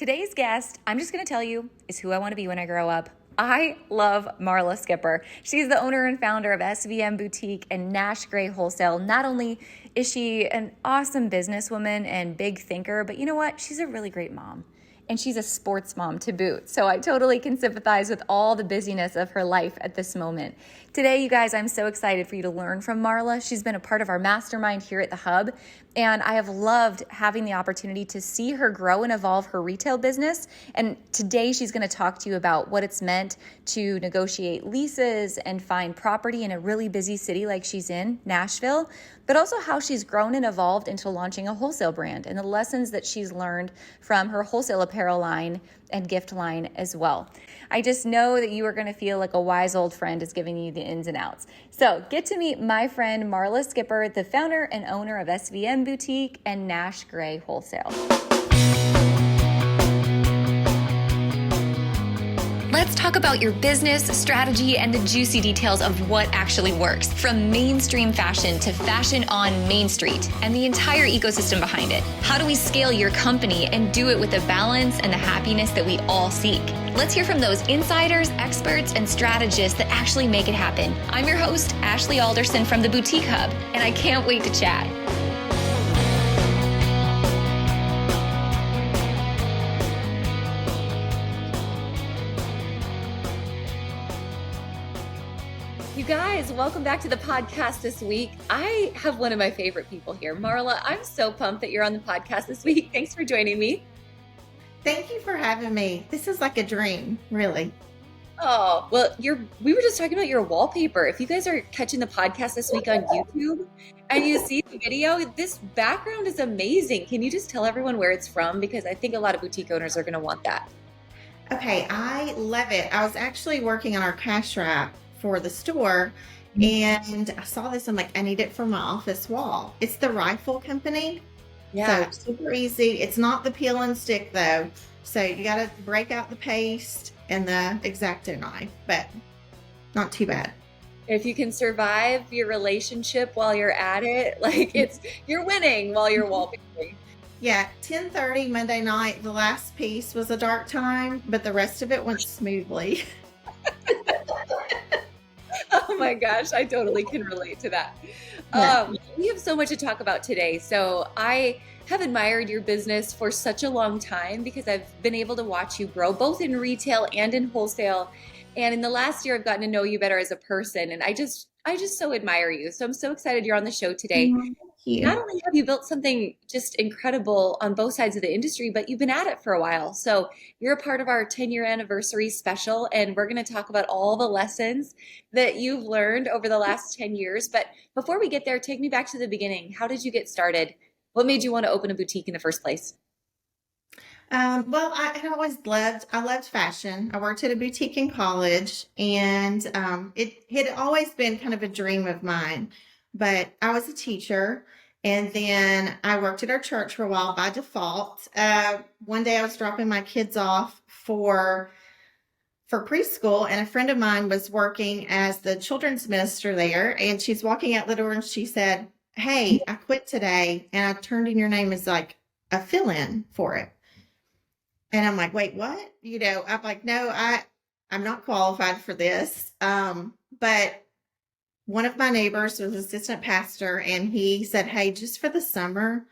Today's guest, I'm just going to tell you, is who I want to be when I grow up. I love Marla Skipper. She's the owner and founder of SVM Boutique and Nash Grey Wholesale. Not only is she an awesome businesswoman and big thinker, but you know what? She's a really great mom. And she's a sports mom to boot. So I totally can sympathize with all the busyness of her life at this moment. Today, you guys, I'm so excited for you to learn from Marla. She's been a part of our mastermind here at the Hub, and I have loved having the opportunity to see her grow and evolve her retail business. And today she's going to talk to you about what it's meant to negotiate leases and find property in a really busy city like she's in, Nashville, but also how she's grown and evolved into launching a wholesale brand and the lessons that she's learned from her wholesale apparel line and gift line as well. I just know that you are going to feel like a wise old friend is giving you the ins and outs. So get to meet my friend Marla Skipper, the founder and owner of SVM Boutique and Nash Grey Wholesale. Let's talk about your business, strategy, and the juicy details of what actually works, from mainstream fashion to fashion on Main Street and the entire ecosystem behind it. How do we scale your company and do it with the balance and the happiness that we all seek? Let's hear from those insiders, experts, and strategists that actually make it happen. I'm your host, Ashley Alderson from the Boutique Hub, and I can't wait to chat. You guys, welcome back to the podcast this week. I have one of my favorite people here. Marla, I'm so pumped that you're on the podcast this week. Thanks for joining me. Thank you for having me. This is like a dream, really. Oh, well, we were just talking about your wallpaper. If you guys are catching the podcast this week on YouTube and you see the video, this background is amazing. Can you just tell everyone where it's from? Because I think a lot of boutique owners are going to want that. Okay, I love it. I was actually working on our cash wrap for the store, and I saw this. I'm like, I need it for my office wall. It's the Rifle Company. Yeah. So super easy. It's not the peel and stick though. So you got to break out the paste and the X-Acto knife, but not too bad. If you can survive your relationship while you're at it, like you're winning while you're wallpapering. Yeah, 10:30 Monday night, the last piece was a dark time, but the rest of it went smoothly. Oh my gosh, I totally can relate to that. Yeah. We have so much to talk about today. So I have admired your business for such a long time because I've been able to watch you grow both in retail and in wholesale. And in the last year, I've gotten to know you better as a person. And I just so admire you. So I'm so excited you're on the show today. Thank you. Not only have you built something just incredible on both sides of the industry, but you've been at it for a while. So you're a part of our 10-year anniversary special, and we're going to talk about all the lessons that you've learned over the last 10 years. But before we get there, take me back to the beginning. How did you get started? What made you want to open a boutique in the first place? Well, I loved fashion. I worked at a boutique in college, and it had always been kind of a dream of mine. But I was a teacher, and then I worked at our church for a while by default. One day I was dropping my kids off for preschool, and a friend of mine was working as the children's minister there, and she's walking out the door and she said, "Hey, I quit today, and I turned in your name as like a fill-in for it." And I'm like, "Wait, what?" I'm like, "No, I'm not qualified for this." But one of my neighbors was an assistant pastor, and he said, "Hey, just for the summer,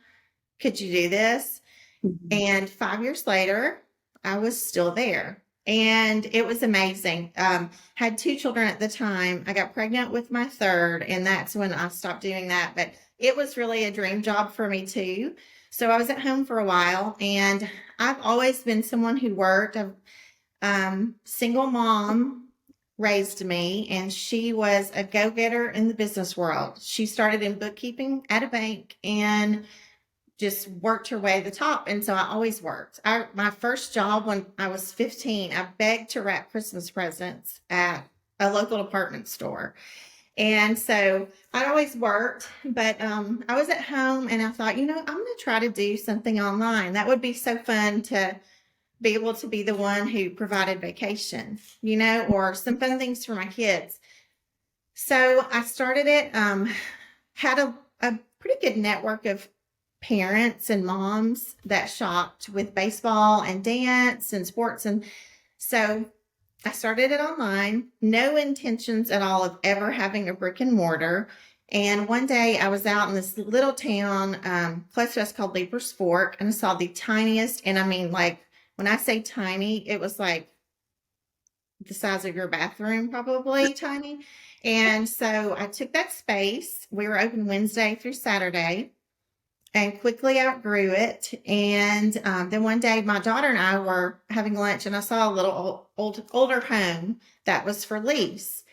could you do this?" Mm-hmm. And 5 years later, I was still there, and it was amazing. Had 2 children at the time. I got pregnant with my third, and that's when I stopped doing that. But it was really a dream job for me too. So I was at home for a while, and I've always been someone who worked. Single mom raised me, and she was a go-getter in the business world. She started in bookkeeping at a bank and just worked her way to the top. And so I always worked. My first job when I was 15, I begged to wrap Christmas presents at a local department store. And so I always worked, but I was at home, and I thought, I'm going to try to do something online. That would be so fun to be able to be the one who provided vacation, or some fun things for my kids. So I started it, had a pretty good network of parents and moms that shopped with baseball and dance and sports. And so I started it online, no intentions at all of ever having a brick and mortar. And one day I was out in this little town close to us called Leaper's Fork, and I saw the tiniest, and I mean, like, when I say tiny, it was like the size of your bathroom, probably tiny. And so I took that space. We were open Wednesday through Saturday and quickly outgrew it. And then one day, my daughter and I were having lunch, and I saw a little older home that was for lease.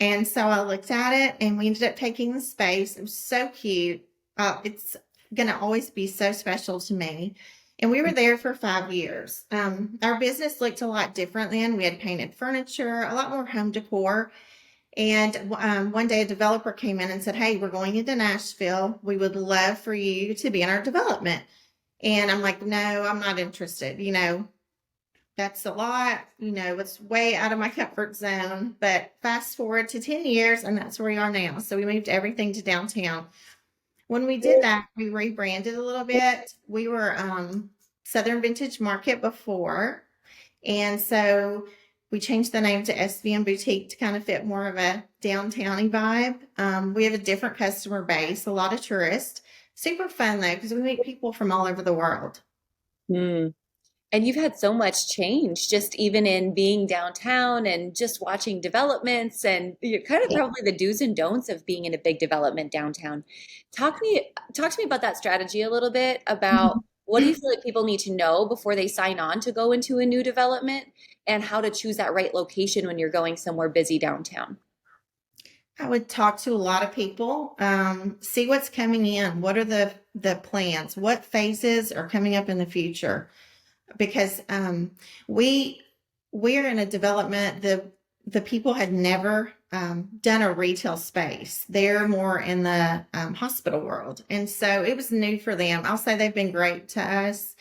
And so I looked at it, and we ended up taking the space. It was so cute. It's going to always be so special to me. And we were there for 5 years. Our business looked a lot different then. We had painted furniture, a lot more home decor. And one day a developer came in and said, "Hey, we're going into Nashville. We would love for you to be in our development." And I'm like, "No, I'm not interested. That's a lot. It's way out of my comfort zone." But fast forward to 10 years, and that's where we are now. So we moved everything to downtown. When we did that, we rebranded a little bit. We were Southern Vintage Market before. And so we changed the name to SVM Boutique to kind of fit more of a downtowny vibe. We have a different customer base, a lot of tourists. Super fun though, because we meet people from all over the world. Hmm. And you've had so much change just even in being downtown and just watching developments and you're kind of Yeah. probably the do's and don'ts of being in a big development downtown. Talk to me about that strategy a little bit about what do you feel like people need to know before they sign on to go into a new development and how to choose that right location when you're going somewhere busy downtown. I would talk to a lot of people, see what's coming in. What are the plans? What phases are coming up in the future? Because we we're in a development. The people had never done a retail space. They're more in the hospital world, and so it was new for them. I'll say they've been great to us,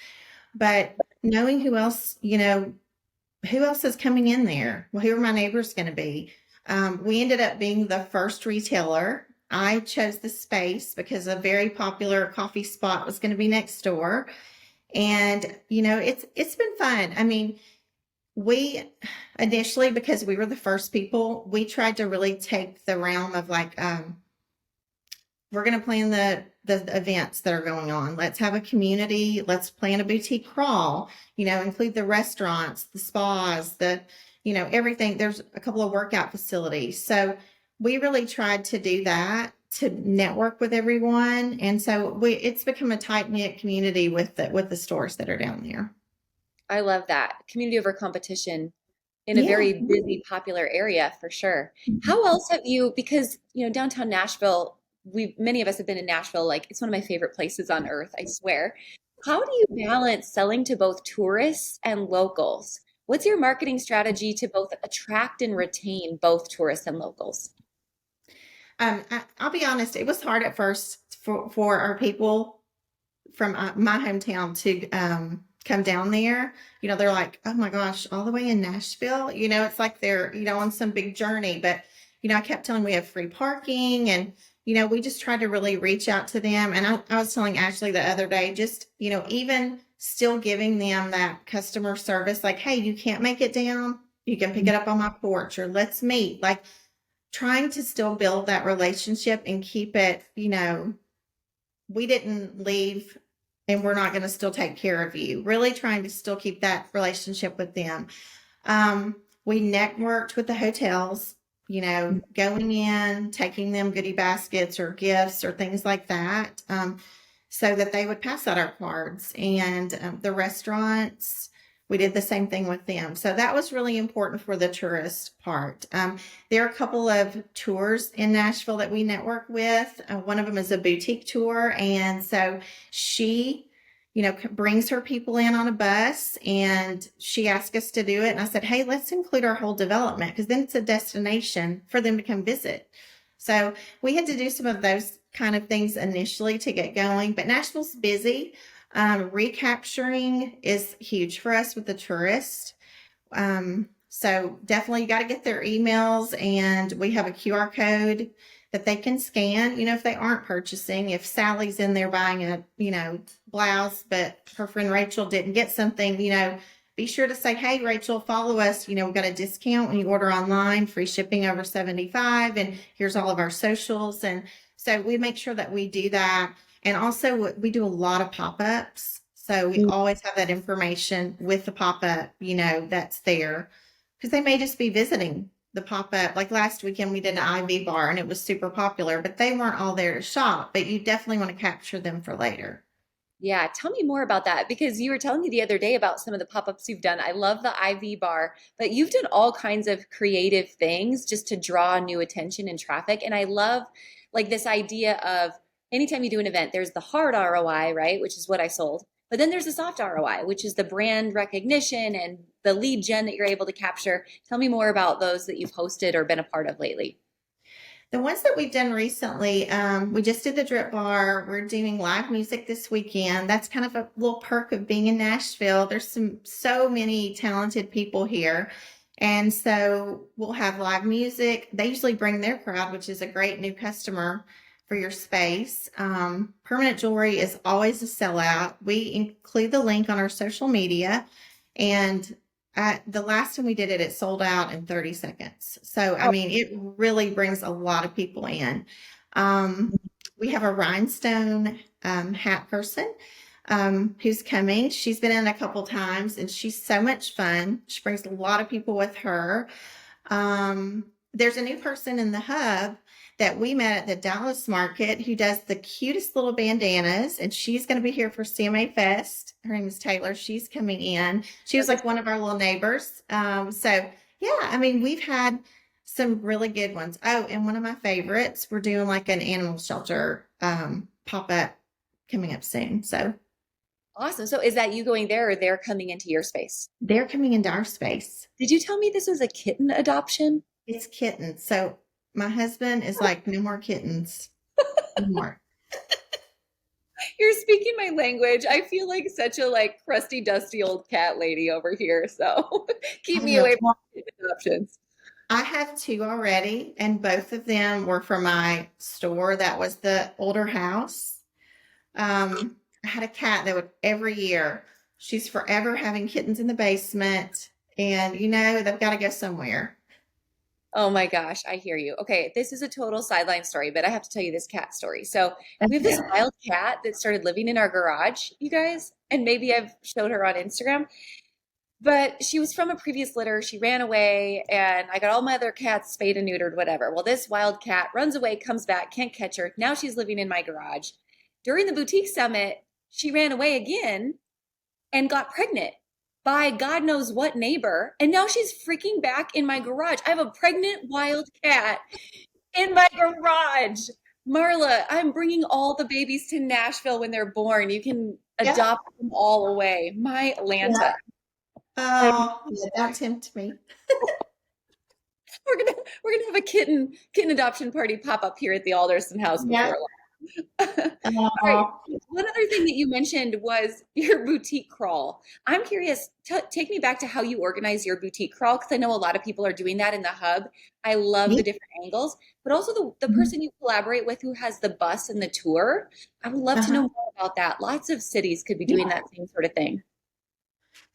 but knowing who else is coming in there? Well, who are my neighbors going to be? We ended up being the first retailer. I chose the space because a very popular coffee spot was going to be next door. And it's been fun. I mean, we initially, because we were the first people, we tried to really take the realm of like we're going to plan the events that are going on. Let's have a community. Let's plan a boutique crawl, include the restaurants, the spas, everything. There's a couple of workout facilities. So we really tried to do that to network with everyone. And so it's become a tight knit community with the stores that are down there. I love that. Community over competition in a Yeah. very busy, popular area for sure. How else have you, because downtown Nashville, many of us have been in Nashville, like it's one of my favorite places on earth, I swear. How do you balance selling to both tourists and locals? What's your marketing strategy to both attract and retain both tourists and locals? I'll be honest, it was hard at first for our people from my hometown to come down there. They're like, "Oh my gosh, all the way in Nashville." It's like they're, on some big journey. But, I kept telling them we have free parking, and, we just tried to really reach out to them. And I was telling Ashley the other day, just, even still giving them that customer service, like, "Hey, you can't make it down. You can pick it up on my porch, or let's meet." Like, trying to still build that relationship and keep it, we didn't leave and we're not going to still take care of you. Really trying to still keep that relationship with them. We networked with the hotels, going in, taking them goodie baskets or gifts or things like that, so that they would pass out our cards. And the restaurants, we did the same thing with them. So that was really important for the tourist part. There are a couple of tours in Nashville that we network with. One of them is a boutique tour. And so she, brings her people in on a bus, and she asked us to do it. And I said, "Hey, let's include our whole development, because then it's a destination for them to come visit." So we had to do some of those kind of things initially to get going. But Nashville's busy. Recapturing is huge for us with the tourists. So definitely you got to get their emails, and we have a QR code that they can scan, if they aren't purchasing. If Sally's in there buying a, blouse, but her friend Rachel didn't get something, be sure to say, hey, Rachel, follow us. We've got a discount when you order online, free shipping over 75, and here's all of our socials. And so we make sure that we do that. And also we do a lot of pop-ups. So we always have that information with the pop-up, that's there. Because they may just be visiting the pop-up. Like last weekend, we did an IV bar and it was super popular, but they weren't all there to shop. But you definitely want to capture them for later. Yeah, tell me more about that because you were telling me the other day about some of the pop-ups you've done. I love the IV bar, but you've done all kinds of creative things just to draw new attention and traffic. And I love like this idea of anytime you do an event, there's the hard ROI, right? Which is what I sold. But then there's the soft ROI, which is the brand recognition and the lead gen that you're able to capture. Tell me more about those that you've hosted or been a part of lately. The ones that we've done recently, we just did the drip bar. We're doing live music this weekend. That's kind of a little perk of being in Nashville. There's so many talented people here. And so we'll have live music. They usually bring their crowd, which is a great new customer for your space. Permanent jewelry is always a sellout. We include the link on our social media. And the last time we did it, it sold out in 30 seconds. So, I mean, it really brings a lot of people in. We have a rhinestone hat person who's coming. She's been in a couple times and she's so much fun. She brings a lot of people with her. There's a new person in the hub that we met at the Dallas market who does the cutest little bandanas, and she's going to be here for CMA Fest. Her name is Taylor. She's coming in. She was like one of our little neighbors. So yeah, I mean, we've had some really good ones. Oh, and one of my favorites, we're doing like an animal shelter pop-up coming up soon. So Awesome. So is that you going there or they're coming into your space? they're coming into our space. Did you tell me this was a kitten adoption? It's kittens. So my husband is like, no more kittens. No more. You're speaking my language. I feel like such a like crusty, dusty old cat lady over here. So keep me away from kitten adoptions. I have two already, and both of them were from my store. That was the older house. I had a cat that would every year, she's forever having kittens in the basement, and they've got to go somewhere. Oh my gosh, I hear you. Okay, this is a total sideline story, but I have to tell you this cat story. So we have this wild cat that started living in our garage, you guys, and maybe I've showed her on Instagram. But she was from a previous litter. She ran away, and I got all my other cats spayed and neutered, whatever. Well, this wild cat runs away, comes back, can't catch her. Now she's living in my garage. During the boutique summit, she ran away again and got pregnant by God knows what neighbor. And now she's freaking back in my garage. I have a pregnant wild cat in my garage. Marla, I'm bringing all the babies to Nashville when they're born. You can adopt them all away. My Atlanta. Yeah. Oh, yeah, don't tempt me. We're gonna have a kitten adoption party pop up here at the Alderson house before long. All right. One other thing that you mentioned was your boutique crawl. I'm curious, take me back to how you organize your boutique crawl, because I know a lot of people are doing that in the hub. I love the different angles, but also the person you collaborate with who has the bus and the tour. I would love to know more about that. Lots of cities could be doing that same sort of thing.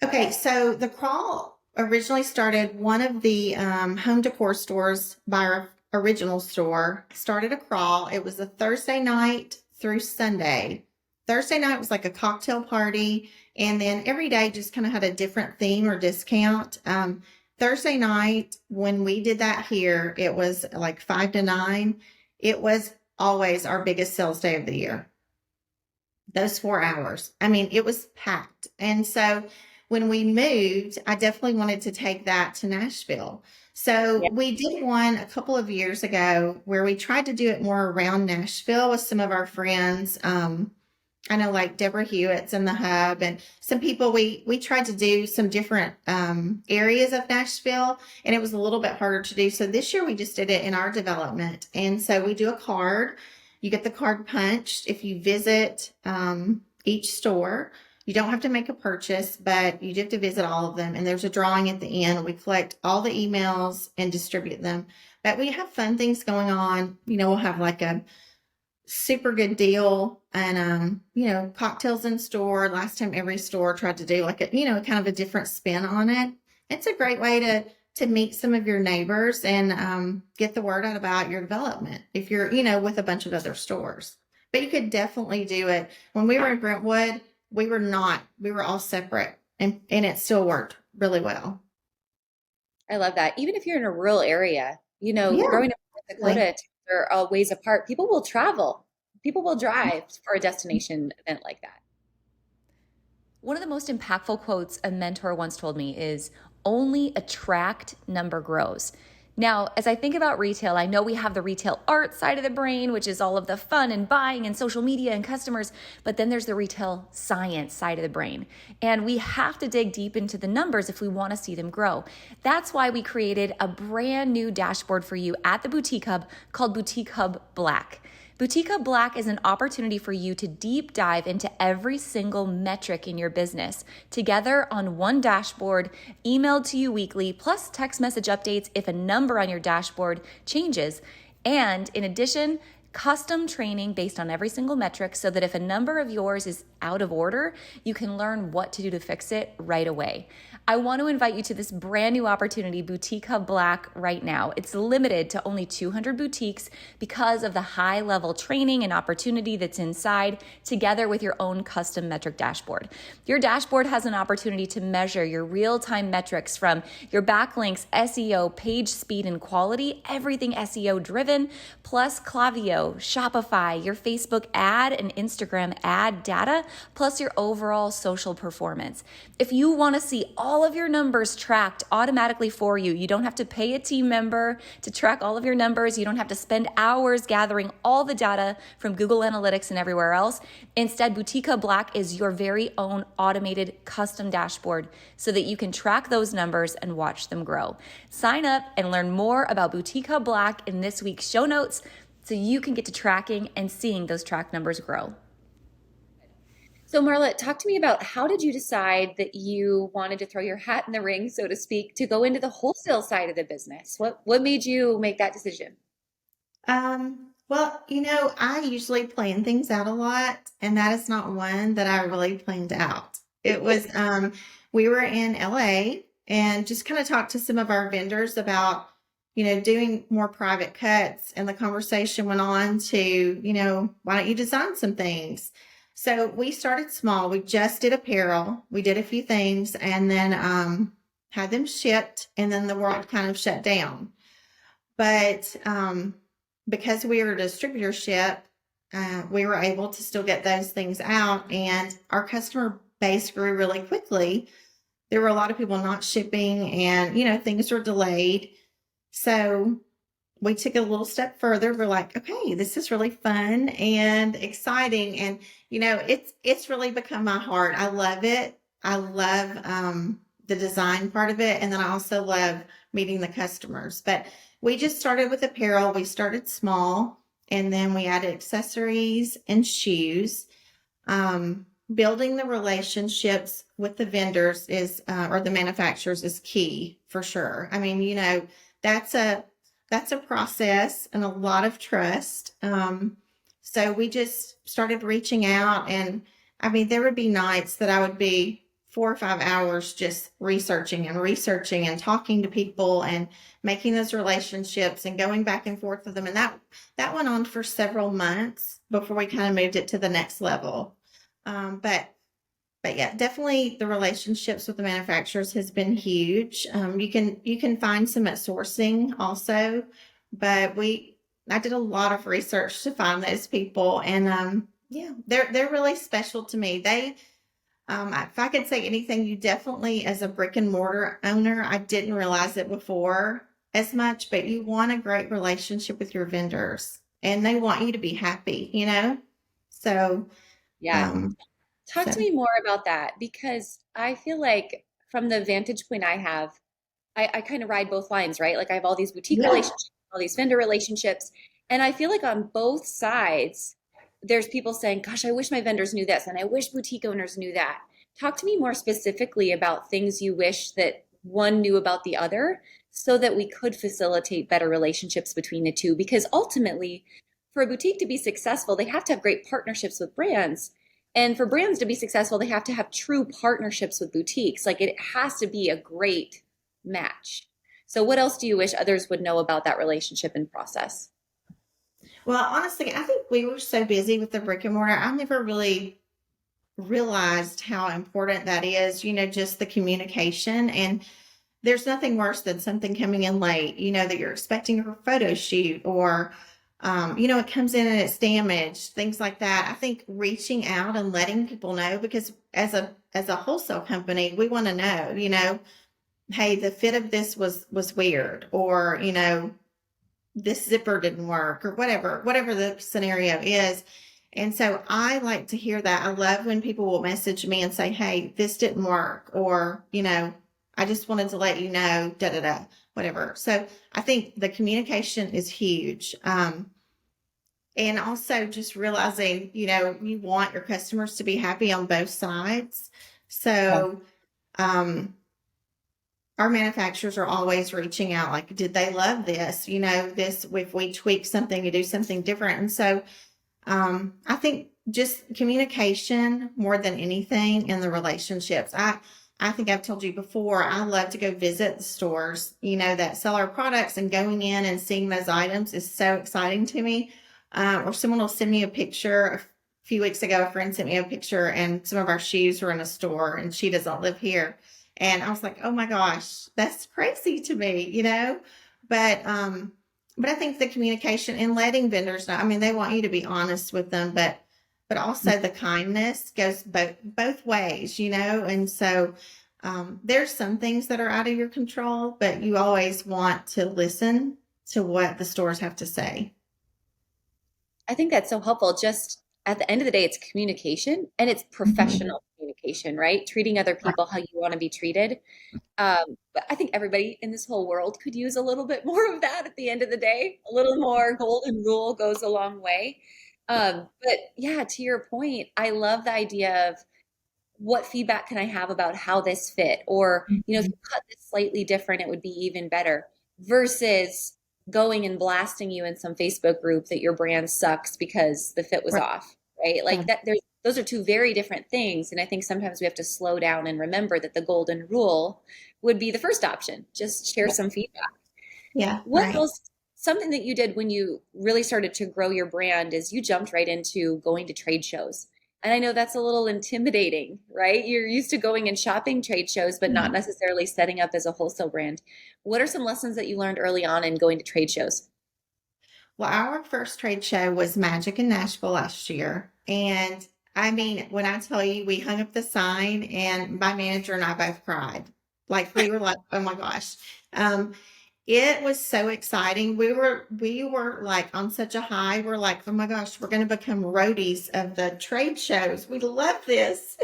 Okay, so the crawl originally started, one of the home decor stores by our original store started a crawl. It was a Thursday night through Sunday. Thursday night was like a cocktail party, and then every day just kind of had a different theme or discount. Thursday night, when we did that here, it was like 5 to 9. It was always our biggest sales day of the year. Those 4 hours. I mean, it was packed. And so when we moved, I definitely wanted to take that to Nashville. So we did one a couple of years ago where we tried to do it more around Nashville with some of our friends. I know like Deborah Hewitt's in the hub, and some people, we tried to do some different areas of Nashville, and it was a little bit harder to do. So this year we just did it in our development. And so we do a card. You get the card punched if you visit each store. You don't have to make a purchase, but you do have to visit all of them. And there's a drawing at the end. We collect all the emails and distribute them But we have fun things going on. We'll have like a super good deal and cocktails in store. Last time every store tried to do like a kind of a different spin on it. It's a great way to meet some of your neighbors and get the word out about your development if you're with a bunch of other stores. But you could definitely do it. When we were in Brentwood, we were all separate, and it still worked really well. I love that. Even if you're in a rural area, Yeah, growing up in North like, Dakota, they're a ways apart. People will travel. People will drive for a destination event like that. One of the most impactful quotes a mentor once told me is only attract number grows. Now, as I think about retail, I know we have the retail art side of the brain, which is all of the fun and buying and social media and customers, but then there's the retail science side of the brain. And we have to dig deep into the numbers if we want to see them grow. That's why we created a brand new dashboard for you at the Boutique Hub called Boutique Hub Black. Boutique Hub Black is an opportunity for you to deep dive into every single metric in your business together on one dashboard, emailed to you weekly, plus text message updates if a number on your dashboard changes. And in addition, custom training based on every single metric so that if a number of yours is out of order, you can learn what to do to fix it right away. I want to invite you to this brand new opportunity, Boutique Hub Black, right now. It's limited to only 200 boutiques because of the high level training and opportunity that's inside, together with your own custom metric dashboard. Your dashboard has an opportunity to measure your real-time metrics from your backlinks, SEO, page speed and quality, everything SEO driven, plus Klaviyo, Shopify, your Facebook ad and Instagram ad data, plus your overall social performance. If you want to see all of your numbers tracked automatically for you, you don't have to pay a team member to track all of your numbers. You don't have to spend hours gathering all the data from Google Analytics and everywhere else. Instead, Boutique Hub Black is your very own automated custom dashboard so that you can track those numbers and watch them grow. Sign up and learn more about Boutique Hub Black in this week's show notes so you can get to tracking and seeing those track numbers grow. So Marla, talk to me about how did you decide that you wanted to throw your hat in the ring, so to speak, to go into the wholesale side of the business? What made you make that decision? Well, I usually plan things out a lot, and that is not one that I really planned out. It was, we were in LA and just kind of talked to some of our vendors about, doing more private cuts. And the conversation went on to, why don't you design some things? So we started small. We just did apparel. We did a few things and then had them shipped, and then the world kind of shut down. But because we were a distributorship, we were able to still get those things out, and our customer base grew really quickly. There were a lot of people not shipping, and things were delayed. So we took it a little step further. We're like, okay, this is really fun and exciting, and it's really become my heart. I love it. I love the design part of it, and then I also love meeting the customers. But we just started with apparel. We started small, and then we added accessories and shoes. Building the relationships with the vendors is, or the manufacturers, is key for sure. I mean, that's a process and a lot of trust. So we just started reaching out, and I mean, there would be nights that I would be 4 or 5 hours just researching and talking to people and making those relationships and going back and forth with them. And that went on for several months before we kind of moved it to the next level. But yeah, definitely the relationships with the manufacturers has been huge. You can find some at sourcing also, but I did a lot of research to find those people, and yeah, they're really special to me. If I could say anything, you definitely, as a brick and mortar owner, I didn't realize it before as much, but you want a great relationship with your vendors, and they want you to be happy. So, Yeah. Talk to me more about that, because I feel like from the vantage point I have, I kind of ride both lines, right? Like I have all these boutique yeah. relationships, all these vendor relationships, and I feel like on both sides, there's people saying, gosh, I wish my vendors knew this, and I wish boutique owners knew that. Talk to me more specifically about things you wish that one knew about the other so that we could facilitate better relationships between the two. Because ultimately, for a boutique to be successful, they have to have great partnerships with brands. And for brands to be successful, they have to have true partnerships with boutiques. Like it has to be a great match. So, what else do you wish others would know about that relationship and process? Well, honestly, I think we were so busy with the brick and mortar. I never really realized how important that is, just the communication. And there's nothing worse than something coming in late, that you're expecting for a photo shoot or, it comes in and it's damaged, things like that. I think reaching out and letting people know, because as a wholesale company, we want to know, hey, the fit of this was weird, or, this zipper didn't work, or whatever the scenario is. And so I like to hear that. I love when people will message me and say, hey, this didn't work, or, I just wanted to let you know, da da da, whatever. So I think the communication is huge. And also just realizing, you want your customers to be happy on both sides. So, our manufacturers are always reaching out, like, did they love this? This, if we tweak something to do something different. And so, I think just communication more than anything in the relationships. I think I've told you before, I love to go visit the stores, that sell our products, and going in and seeing those items is so exciting to me. Or someone will send me a picture. A few weeks ago, a friend sent me a picture and some of our shoes were in a store, and she doesn't live here. And I was like, oh my gosh, that's crazy to me. But I think the communication and letting vendors know, I mean, they want you to be honest with them, but also the kindness goes both ways, and so there's some things that are out of your control, but you always want to listen to what the stores have to say. I think that's so helpful. Just at the end of the day, it's communication and it's professional communication, right? Treating other people how you want to be treated. But I think everybody in this whole world could use a little bit more of that at the end of the day. A little more golden rule goes a long way. But yeah, to your point, I love the idea of what feedback can I have about how this fit? Or, if you cut this slightly different, it would be even better versus going and blasting you in some Facebook group that your brand sucks because the fit was Right. off, right? Like that those are two very different things. And I think sometimes we have to slow down and remember that the golden rule would be the first option. Just share some feedback. Yeah, What right. else? Something that you did when you really started to grow your brand is you jumped right into going to trade shows. And I know that's a little intimidating, right? You're used to going and shopping trade shows, but not necessarily setting up as a wholesale brand. What are some lessons that you learned early on in going to trade shows? Well, our first trade show was Magic in Nashville last year. And I mean, when I tell you, we hung up the sign and my manager and I both cried. Like we were like, oh my gosh. Um, it was so exciting. We were like on such a high. We're like, oh my gosh, we're going to become roadies of the trade shows. We love this.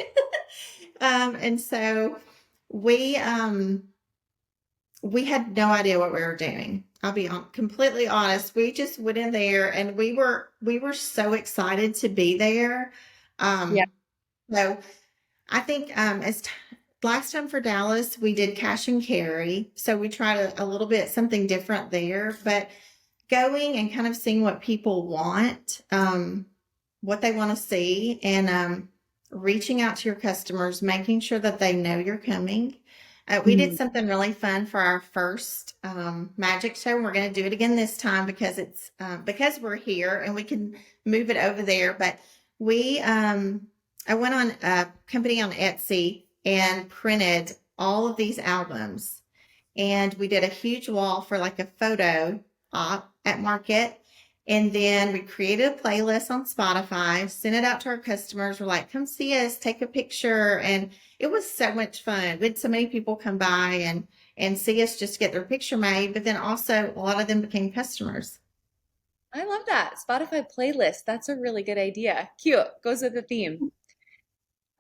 And so we we had no idea what we were doing. I'll be completely honest. We just went in there and we were so excited to be there. Yeah. Um, so I think last time for Dallas, we did cash and carry. So we tried a little bit something different there, but going and kind of seeing what people want, what they want to see, and reaching out to your customers, making sure that they know you're coming. We did something really fun for our first magic show. And we're going to do it again this time because it's because we're here and we can move it over there. But we I went on a company on Etsy and printed all of these albums, and we did a huge wall for like a photo op at market. And then we created a playlist on Spotify, sent it out to our customers. We're like, come see us, take a picture. And it was so much fun. We had so many people come by and see us just get their picture made. But then also a lot of them became customers. I love that. Spotify playlist. That's a really good idea. Cute. Goes with the theme.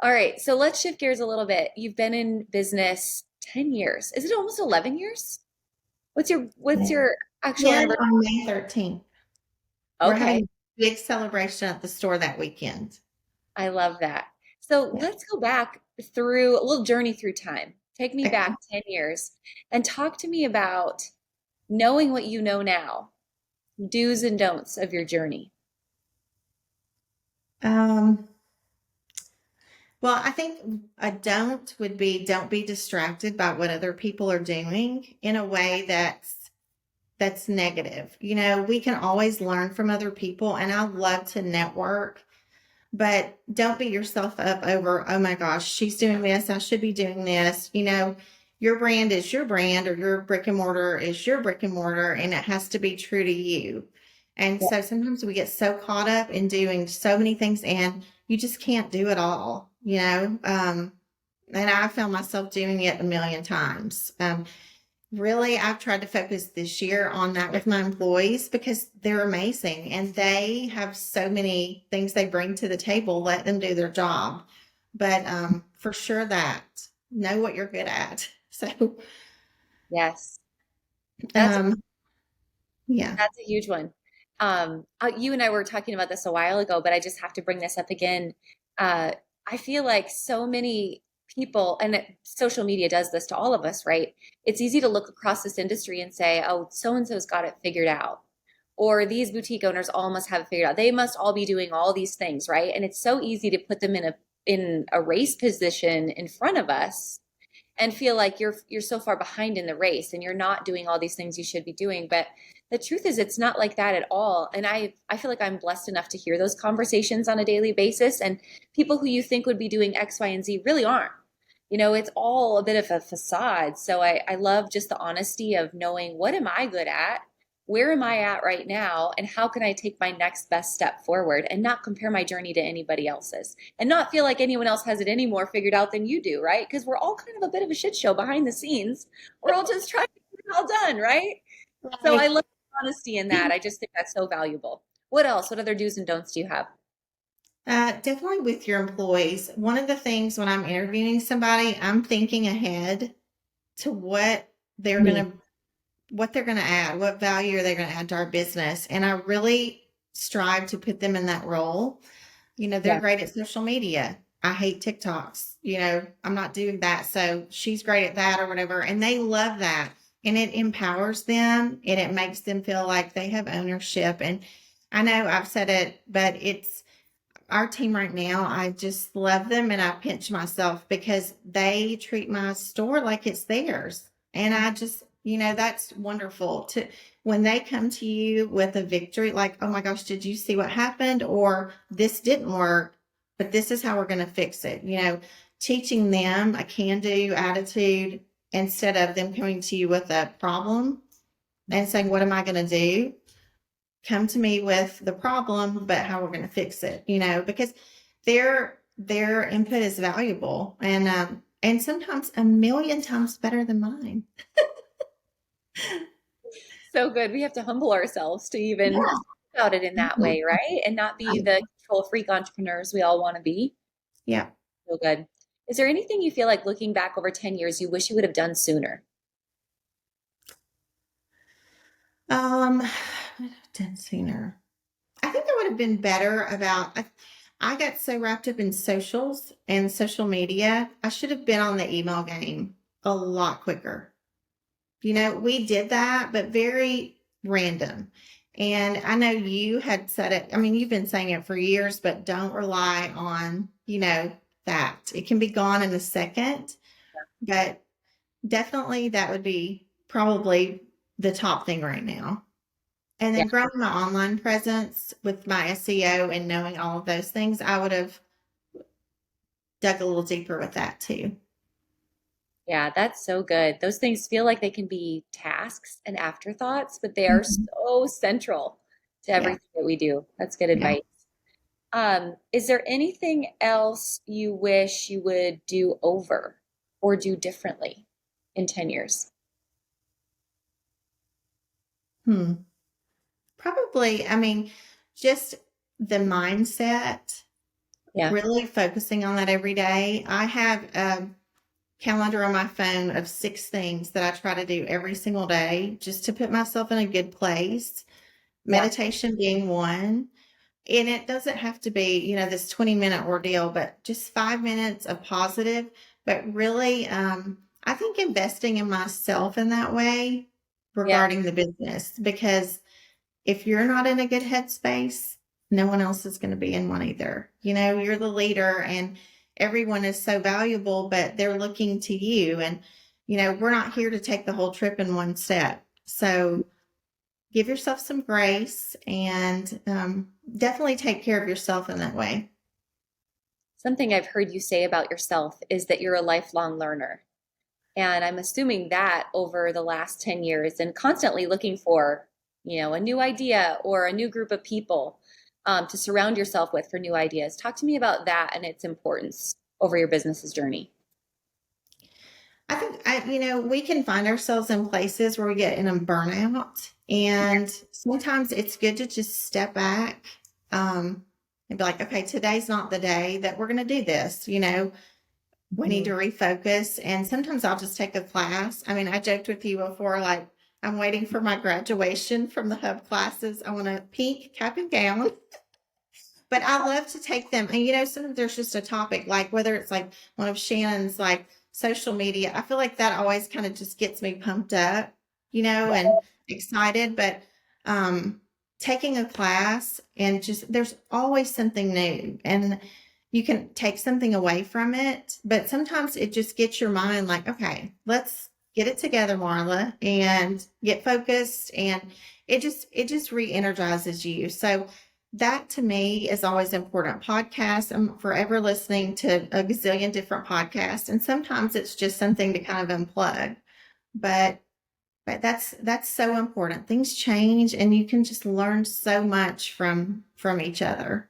All right. So let's shift gears a little bit. You've been in business 10 years. Is it almost 11 years? What's your actual Yeah, anniversary? on May 13th. We're Okay. having a big celebration at the store that weekend. I love that. So Yeah. let's go back through a little journey through time. Take me back 10 years and talk to me about knowing what you know now, do's and don'ts of your journey. Um, well, I think a don't would be don't be distracted by what other people are doing in a way that's negative. You know, we can always learn from other people, and I love to network, but don't beat yourself up over, oh my gosh, she's doing this, I should be doing this. You know, your brand is your brand, or your brick and mortar is your brick and mortar, and it has to be true to you. And Yeah. so sometimes we get so caught up in doing so many things, and you just can't do it all, you know. And I found myself doing it a million times. Really, I've tried to focus this year on that with my employees because they're amazing and they have so many things they bring to the table. Let them do their job. But for sure, that know what you're good at. So, Yes. That's um, yeah. That's a huge one. You and I were talking about this a while ago, but I just have to bring this up again. Uh, I feel like so many people, and social media does this to all of us, right? It's easy to look across this industry and say, oh, so and so's got it figured out. Or these boutique owners all must have it figured out. They must all be doing all these things, right? And it's so easy to put them in a race position in front of us and feel like you're so far behind in the race and you're not doing all these things you should be doing. But the truth is it's not like that at all. And I feel like I'm blessed enough to hear those conversations on a daily basis, and people who you think would be doing X, Y, and Z really aren't. You know, it's all a bit of a facade. So I love just the honesty of knowing, what am I good at? Where am I at right now? And how can I take my next best step forward and not compare my journey to anybody else's and not feel like anyone else has it any more figured out than you do, right? Because we're all kind of a bit of a shit show behind the scenes. We're all just trying to get it all done, right? So I Right. love the honesty in that. I just think that's so valuable. What else? What other do's and don'ts do you have? Definitely with your employees. One of the things when I'm interviewing somebody, I'm thinking ahead to Me. what they're going to add, what value are they going to add to our business. And I really strive to put them in that role. You know, they're Yeah. great at social media. I hate TikToks. You know, I'm not doing that. So she's great at that or whatever. And they love that. And it empowers them and it makes them feel like they have ownership. And I know I've said it, but it's our team right now. I just love them and I pinch myself because they treat my store like it's theirs. And I just, you know, that's wonderful to when they come to you with a victory, like, oh my gosh, did you see what happened? Or this didn't work, but this is how we're going to fix it. You know, teaching them a can do attitude instead of them coming to you with a problem and saying, what am I going to do? Come to me with the problem, but how we're going to fix it, you know, because their input is valuable and sometimes a million times better than mine. So good. We have to humble ourselves to even Yeah. think about it in that way, right? And not be the control freak entrepreneurs we all want to be. Yeah. So good. Is there anything you feel like looking back over 10 years you wish you would have done sooner? Um, done sooner. I think I would have been better about. I got so wrapped up in socials and social media. I should have been on the email game a lot quicker. You know, we did that, but very random. And I know you had said it. I mean, you've been saying it for years, but don't rely on, you know, that. It can be gone in a second, but definitely that would be probably the top thing right now. And Yeah. then growing my online presence with my SEO and knowing all of those things, I would have dug a little deeper with that too. Yeah, that's so good. Those things feel like they can be tasks and afterthoughts, but they are Mhm. so central to Yeah. everything that we do. That's good Yeah. advice. Is there anything else you wish you would do over or do differently in 10 years? Hmm. Probably, I mean, just the mindset, Yeah. really focusing on that every day. I have a calendar on my phone of 6 things that I try to do every single day just to put myself in a good place. Yeah. Meditation being one. And it doesn't have to be, you know, this 20-minute ordeal, but just 5 minutes of positive. But really, I think investing in myself in that way Yeah. regarding the business, because if you're not in a good headspace, no one else is going to be in one either. You're the leader and everyone is so valuable, but they're looking to you. And, we're not here to take the whole trip in one step. So give yourself some grace and definitely take care of yourself in that way. Something I've heard you say about yourself is that you're a lifelong learner. And I'm assuming that over the last 10 years and constantly looking for, a new idea or a new group of people to surround yourself with for new ideas. Talk to me about that and its importance over your business's journey. I think we can find ourselves in places where we get in a burnout, and sometimes it's good to just step back and be like, okay, today's not the day that we're going to do this. We need to refocus. And sometimes I'll just take a class. I mean, I joked with you before, like I'm waiting for my graduation from the hub classes. I want a pink cap and gown. But I love to take them. And, sometimes there's just a topic, like whether it's like one of Shannon's like social media. I feel like that always kind of just gets me pumped up, and excited. But taking a class and just, there's always something new. And you can take something away from it. But sometimes it just gets your mind like, okay, let's get it together, Marla, and get focused. And it just re-energizes you. So that to me is always important. Podcasts, I'm forever listening to a gazillion different podcasts, and sometimes it's just something to kind of unplug. But that's so important. Things change, and you can just learn so much from each other.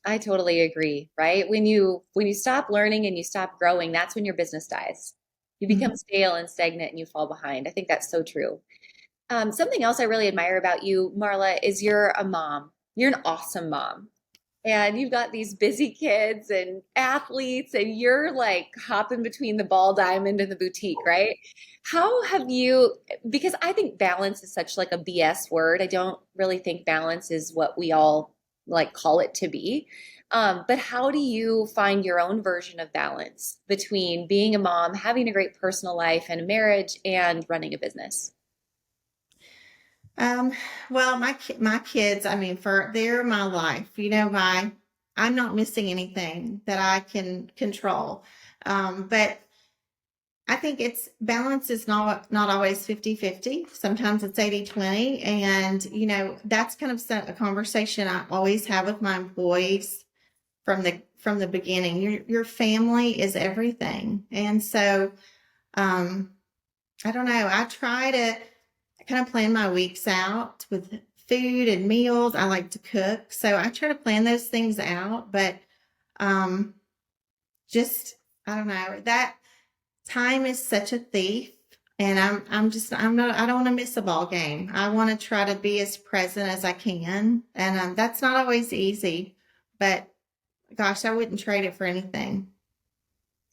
I totally agree, right? When you stop learning and you stop growing, that's when your business dies. You become Mhm. stale and stagnant and you fall behind. I think that's so true. Something else I really admire about you, Marla, is you're a mom. You're an awesome mom. And you've got these busy kids and athletes, and you're like hopping between the ball diamond and the boutique, right? How have you, because I think balance is such like a BS word. I don't really think balance is what we all like call it to be. But how do you find your own version of balance between being a mom, having a great personal life and a marriage, and running a business? Um, well, my kids, I mean, they're my life. I'm not missing anything that I can control. But I think it's balance is not always 50-50. Sometimes it's 80-20. And, that's kind of a conversation I always have with my employees from the beginning. Your family is everything. And so I don't know. I try to kind of plan my weeks out with food and meals. I like to cook. So I try to plan those things out, but um just I don't know. That time is such a thief, and I don't want to miss a ball game. I want to try to be as present as I can, and that's not always easy, but gosh, I wouldn't trade it for anything.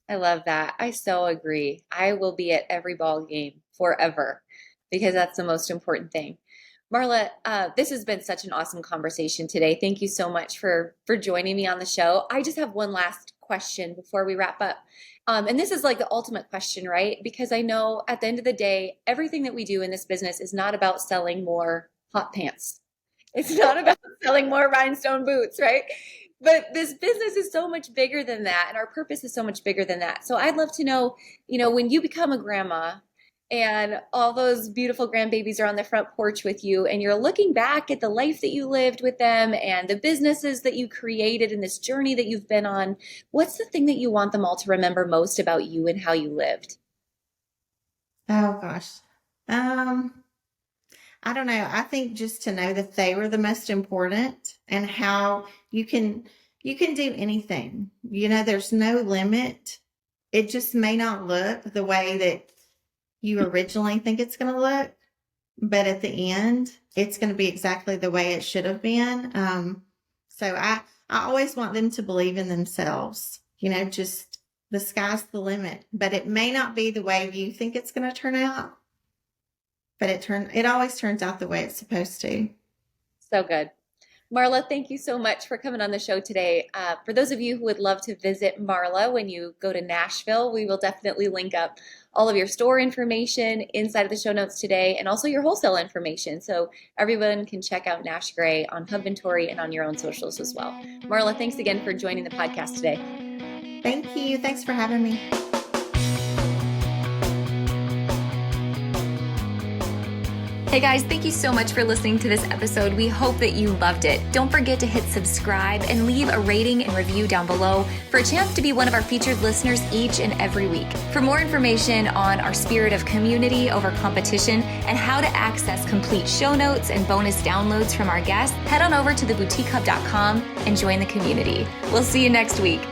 I love that. I so agree. I will be at every ball game forever because that's the most important thing. Marla, this has been such an awesome conversation today. Thank you so much for joining me on the show. I just have one last question before we wrap up. And this is like the ultimate question, right? Because I know at the end of the day, everything that we do in this business is not about selling more hot pants. It's not about selling more rhinestone boots, right? But this business is so much bigger than that, and our purpose is so much bigger than that. So I'd love to know, when you become a grandma and all those beautiful grandbabies are on the front porch with you, and you're looking back at the life that you lived with them and the businesses that you created and this journey that you've been on, what's the thing that you want them all to remember most about you and how you lived? Oh gosh. Um, I don't know. I think just to know that they were the most important, and how you can do anything. There's no limit. It just may not look the way that you originally think it's going to look, but at the end, it's going to be exactly the way it should have been. So I always want them to believe in themselves. Just the sky's the limit, but it may not be the way you think it's going to turn out, but it always turns out the way it's supposed to. So good. Marla, thank you so much for coming on the show today. For those of you who would love to visit Marla when you go to Nashville, we will definitely link up all of your store information inside of the show notes today, and also your wholesale information, so everyone can check out Nash Grey on Hub Inventory and on your own socials as well. Marla, thanks again for joining the podcast today. Thank you. Thanks for having me. Hey guys, thank you so much for listening to this episode. We hope that you loved it. Don't forget to hit subscribe and leave a rating and review down below for a chance to be one of our featured listeners each and every week. For more information on our spirit of community over competition and how to access complete show notes and bonus downloads from our guests, head on over to theboutiquehub.com and join the community. We'll see you next week.